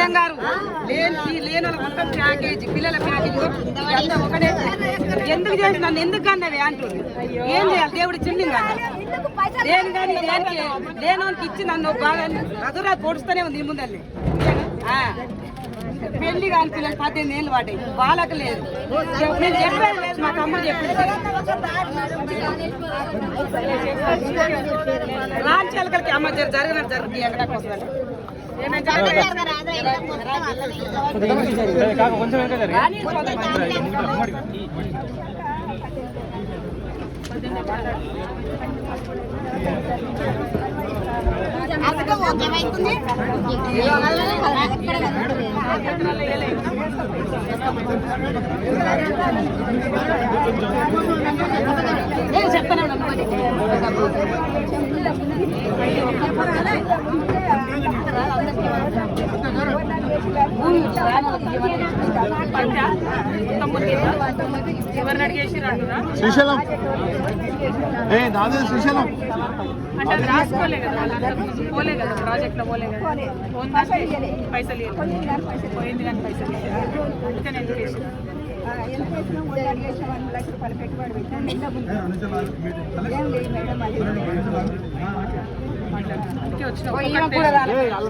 Madam గారు లేని మొత్తం ప్యాకేజీ పిల్లల ప్యాకేజీ అంతా ఒకటే. ఎందుకు చేసి నన్ను ఎందుకు అన్నవి అంటుంది. ఏం చేయాలి దేవుడు చిన్ని దేని కానీ దేనికి లేనోనికి ఇచ్చి నన్ను బాగా అదురా పొడుస్తూనే ఉంది ఈ ముందల్ని. పెళ్లి కాని పిల్లలు 18 ఏళ్ళు వాటి వాళ్ళకి లేదు. నేను చెప్పేది లేదు, మా తమ్ముడు చెప్పింది. రాంచాలకి అమ్మ జరిగినట్టు జరుగుతుంది ఎక్కడికి వస్తారు. శ్రీశైలం నాదే శ్రీశైలం అంటే అది రాసుకోలే కదా, వాళ్ళందరూ పోలే కదా, ప్రాజెక్ట్లో పోలే కదా, పైసలు పోయింది కానీ పైసలు అందుకని ఎందుకు వేసిన వచ్చిన